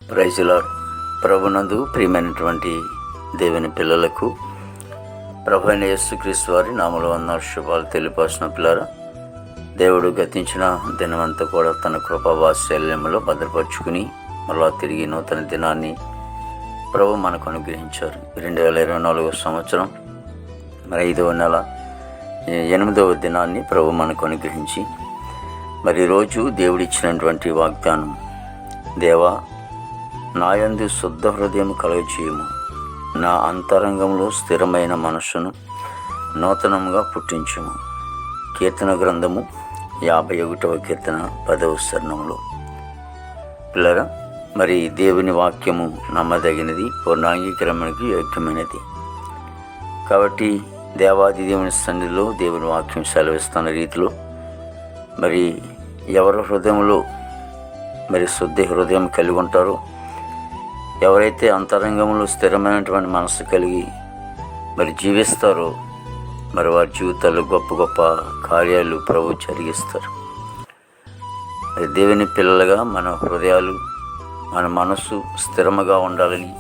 Praise lord. ప్రభునందు ప్రియమైనటువంటి దేవుని పిల్లలకు ప్రభు అయిన యేసుక్రీస్తు వారి నామములో వందనాలు శుభాలు తెలియపరుచిన పిల్లరా, దేవుడు గతించిన దినమంతా కూడా తన కృపా వాత్సల్యములో భద్రపరుచుకుని మళ్ళా తిరిగి నూతన దినాన్ని ప్రభు మనకు అనుగ్రహించారు. 2024 సంవత్సరం 5వ నెల 8వ దినాన్ని ప్రభు మనకు అనుగ్రహించి ఈరోజు దేవుడిచ్చినటువంటి వాగ్దానం, దేవా నాయందు శుద్ధ హృదయం కలుగజేయము, నా అంతరంగంలో స్థిరమైన మనస్సును నూతనంగా పుట్టించుము. కీర్తన గ్రంథము 51వ కీర్తన 10వ చరణంలో. పిల్లరా, దేవుని వాక్యము నమ్మదగినది, పూర్ణాంగీకరణకి యోగ్యమైనది. కాబట్టి దేవాది దేవుని సన్నిధిలో దేవుని వాక్యం సెలవిస్తున్న రీతిలో ఎవరి హృదయంలో శుద్ధ హృదయం కలిగి ఉంటారో, ఎవరైతే అంతరంగంలో స్థిరమైనటువంటి మనసు కలిగి జీవిస్తారో వారి జీవితాల్లో గొప్ప గొప్ప కార్యాలు ప్రభు జరిగిస్తారు. దేవుని పిల్లలుగా మన హృదయాలు, మన మనస్సు స్థిరముగా ఉండాలని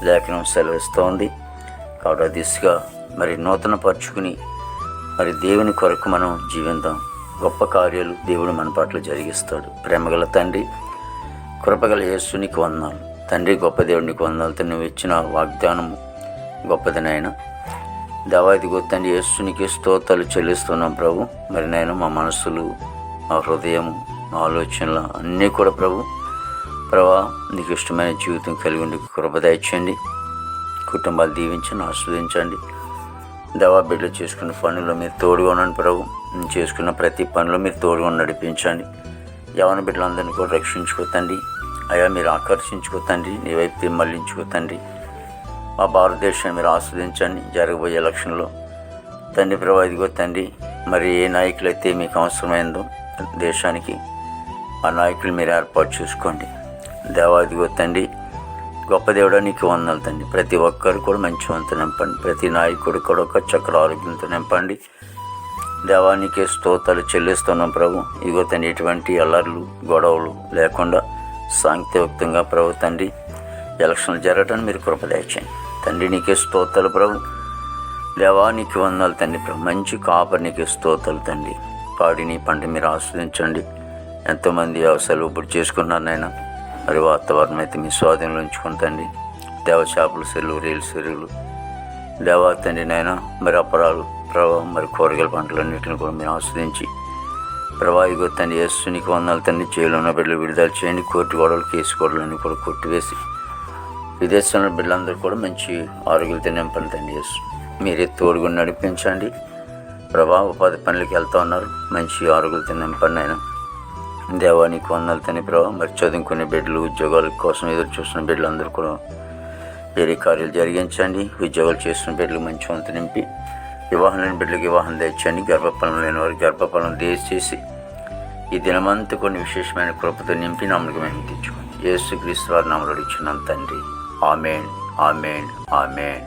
లేఖనం సెలవిస్తోంది. కాబట్టి ఆ దిశగా నూతన పరుచుకుని దేవుని కొరకు మనం జీవిద్దాం. గొప్ప కార్యాలు దేవుడు మన పట్ల జరిగిస్తాడు. ప్రేమగల తండ్రి, కృపగల యేసునికి వందనాలు. తండ్రి, గొప్ప దేవుడికి వందనాలతో నువ్వు ఇచ్చిన వాగ్దానము గొప్పది నాయన. దేవాదిగో తండ్రి, యేసునికి స్తోత్రాలు చెల్లిస్తున్నాం ప్రభు. నాయన మా మనసులు, మా హృదయము, మా ఆలోచనలు అన్నీ కూడా ప్రభా నీకు ఇష్టమైన జీవితం కలిగి ఉండి కృప దయచేయండి. కుటుంబాలు దీవించండి, ఆస్వాదించండి. దేవా బిడ్డలు చేసుకున్న పనుల్లో మీరు తోడుగా ఉండండి ప్రభు. చేసుకున్న ప్రతి పనిలో మీరు తోడుగా నడిపించండి. యవన బిడ్డలందరినీ కూడా రక్షించుకోతండి అయ్యా, మీరు ఆకర్షించుకోతండి, నీ వైపు మళ్ళించుకోతండి. మా భారతదేశాన్ని మీరు ఆస్వాదించండి. జరగబోయే ఎలక్షన్లో తండ్రి ప్రభా ఇదిగో తండ్రి, ఏ నాయకులైతే మీకు అవసరమైందో దేశానికి ఆ నాయకులు మీరు ఏర్పాటు చేసుకోండి. దేవా ఇదిగో తండ్రి, గొప్ప దేవుడా నీకు వందనాలు తండ్రి. ప్రతి ఒక్కరు కూడా మంచివంతో నింపండి. ప్రతి నాయకుడు కూడా ఒక చక్ర ఆరోగ్యంతో నింపండి. దేవానికి స్తోత్రాలు చెల్లిస్తున్నాం ప్రభు. ఇగో తండ్రి, ఎటువంటి అల్లర్లు గొడవలు లేకుండా శాంతియుక్తంగా ప్రభు తండ్రి ఎలక్షన్లు జరగటాన్ని మీరు కృప దయచేయండి తండ్రి. నీకే స్తోత్రాలు ప్రభు. దేవానికి వందనాలు తండ్రి ప్రభు. మంచి కాపరి నీకే స్తోత్రాలు తండ్రి. పాడిని పంట మీరు ఆస్వాదించండి. ఎంతోమంది వ్యవసాయాలు ఇప్పుడు చేసుకున్నారు నాయన. వాతావరణం అయితే మీ స్వాధీనంలో ఉంచుకుని తండ్రి. దేవ చేపలు సెరువులు, రేలు సెరువులు దేవా తండ్రి నాయన, అపరాలు ప్రభావ కూరగాయల పంటలన్నింటిని కూడా మీరు ఆస్వాదించి ప్రభా ఇగో తండ్రి యేసునికి వందనాలు తండ్రి. జైలు ఉన్న బిడ్డలు విడుదల చేయండి. కోర్టు గొడవలు, కేసు గొడవలన్నీ కూడా కొట్టివేసి విదేశంలో బిడ్డలందరూ కూడా మంచి ఆరోగ్యాలతో నింపండి తండ్రి. యేసు మీరే తోడుగా నడిపించండి ప్రభా. ఉపాధి పనులకి వెళ్తూ ఉన్నారు, మంచి ఆరోగ్యాలతో నింపండి ఆయన. దేవానికి వందనాలు తండ్రి ప్రభావ. చదువుకునే బిడ్డలు, ఉద్యోగాల కోసం ఎదురు చూస్తున్న బిడ్డలందరూ కూడా వేరే కార్యాలు జరిగించండి. ఉద్యోగాలు చేస్తున్న బిడ్డలు మంచి వంతు నింపి, వివాహం లేని బిడ్డలకు వివాహం తెచ్చండి. గర్భఫలం లేని వారికి గర్భఫలం దయచేసి ఈ దినమంతా కొన్ని విశేషమైన కృపతో నింపి నామకు మేము తెచ్చుకోండి. యేసుక్రీస్తు వారి నామములో ఇచ్చున్నాం తండ్రి. ఆమేన్, ఆమేన్, ఆమేన్.